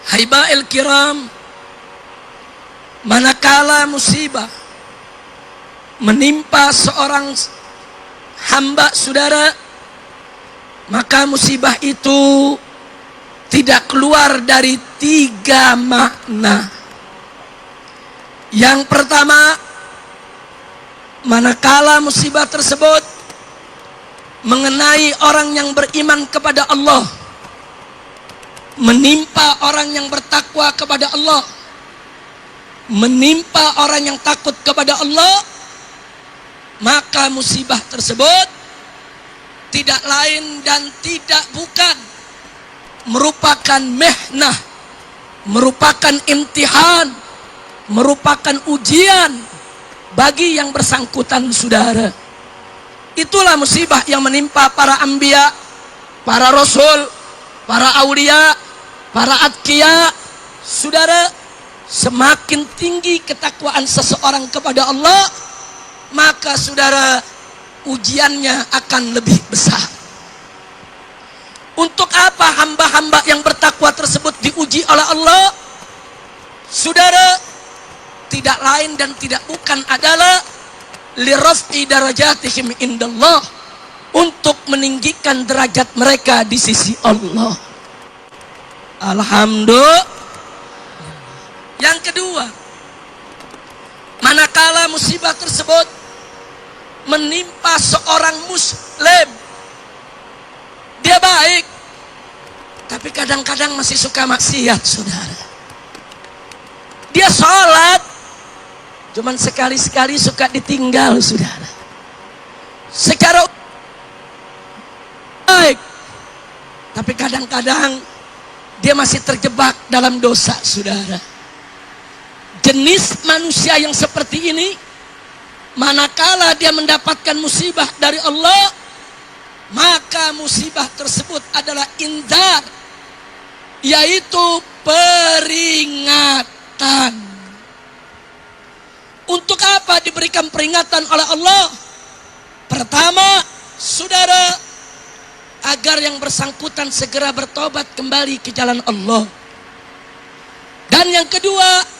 Haiba'il kiram, manakala musibah menimpa seorang hamba saudara, maka musibah itu tidak keluar dari 3 makna. Yang pertama, manakala musibah tersebut mengenai orang yang beriman kepada Allah, menimpa orang yang bertakwa kepada Allah, menimpa orang yang takut kepada Allah, maka musibah tersebut tidak lain dan tidak bukan merupakan mihnah, merupakan imtihan, merupakan ujian bagi yang bersangkutan saudara. Itulah musibah yang menimpa para anbiya, para rasul, para aulia, para atqiya. Saudara, semakin tinggi ketakwaan seseorang kepada Allah, maka saudara, ujiannya akan lebih besar. Untuk apa hamba-hamba yang bertakwa tersebut diuji oleh Allah? Saudara, tidak lain dan tidak bukan adalah liraf'i darajatihim indallah, untuk meninggikan derajat mereka di sisi Allah. Alhamdulillah. Yang kedua, manakala musibah tersebut menimpa seorang muslim, dia baik, tapi kadang-kadang masih suka maksiat saudara. Dia sholat, cuman sekali-sekali suka ditinggal saudara. Secara baik, tapi kadang-kadang dia masih terjebak dalam dosa saudara. Jenis manusia yang seperti ini, manakala dia mendapatkan musibah dari Allah, maka musibah tersebut adalah inzar, yaitu peringatan. Untuk apa diberikan peringatan oleh Allah? Pertama, saudara, agar yang bersangkutan segera bertobat kembali ke jalan Allah. Dan yang kedua,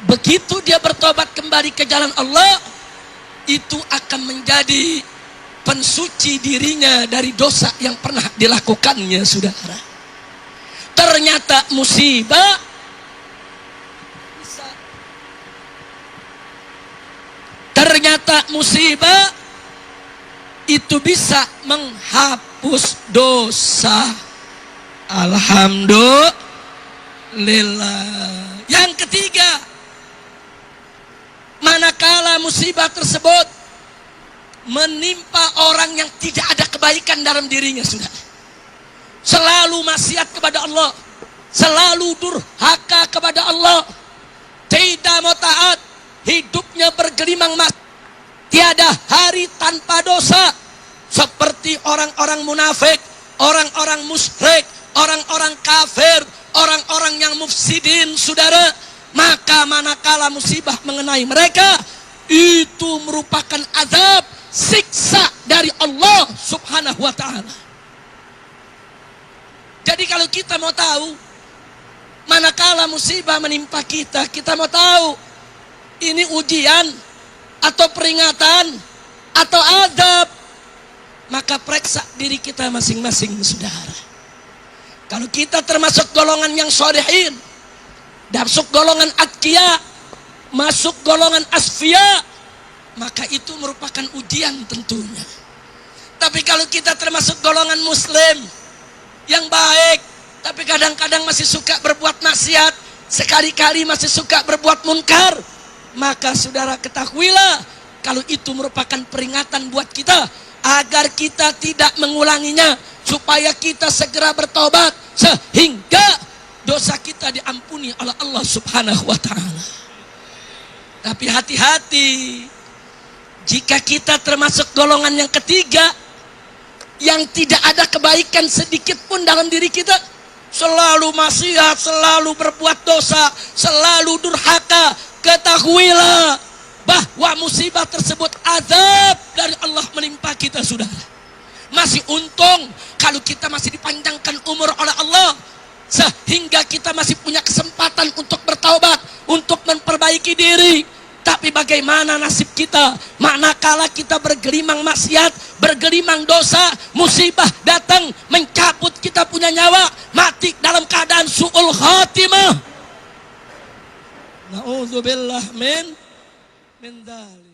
begitu dia bertobat kembali ke jalan Allah, itu akan menjadi pensuci dirinya dari dosa yang pernah dilakukannya saudara. Ternyata musibah itu bisa menghapus dosa. Alhamdulillah. Yang ketiga, manakala musibah tersebut menimpa orang yang tidak ada kebaikan dalam dirinya sudah, selalu maksiat kepada Allah, selalu durhaka kepada Allah, tidak mau taat, hidupnya bergelimang tiada hari tanpa dosa, seperti orang-orang munafik, orang-orang musyrik, orang-orang kafir, orang-orang yang mufsidin saudara. Maka manakala musibah mengenai mereka, itu merupakan azab, siksa dari Allah subhanahu wa ta'ala. Jadi kalau kita mau tahu, manakala musibah menimpa kita, kita mau tahu ini ujian atau peringatan atau azab, maka periksa diri kita masing-masing saudara. Kalau kita termasuk golongan yang sholihin, masuk golongan atqiya, masuk golongan asfiya, maka itu merupakan ujian tentunya. Tapi kalau kita termasuk golongan muslim yang baik, tapi kadang-kadang masih suka berbuat maksiat, sekali-kali masih suka berbuat munkar, maka saudara ketahuilah, kalau itu merupakan peringatan buat kita agar kita tidak mengulanginya, supaya kita segera bertobat sehingga dosa kita diampuni oleh Allah subhanahu wa ta'ala. Tapi hati-hati, jika kita termasuk golongan yang ketiga, yang tidak ada kebaikan sedikit pun dalam diri kita, selalu maksiat, selalu berbuat dosa, selalu durhaka, ketahuilah bahwa musibah tersebut azab dari Allah menimpa kita saudara. Masih untung kalau kita masih dipanjangkan umur oleh Allah, sehingga kita masih punya kesempatan untuk bertaubat, untuk memperbaiki diri. Tapi bagaimana nasib kita manakala kita bergelimang maksiat, bergelimang dosa, musibah datang mencabut kita punya nyawa, mati dalam keadaan su'ul khatimah. Na'udzubillah min dzalik.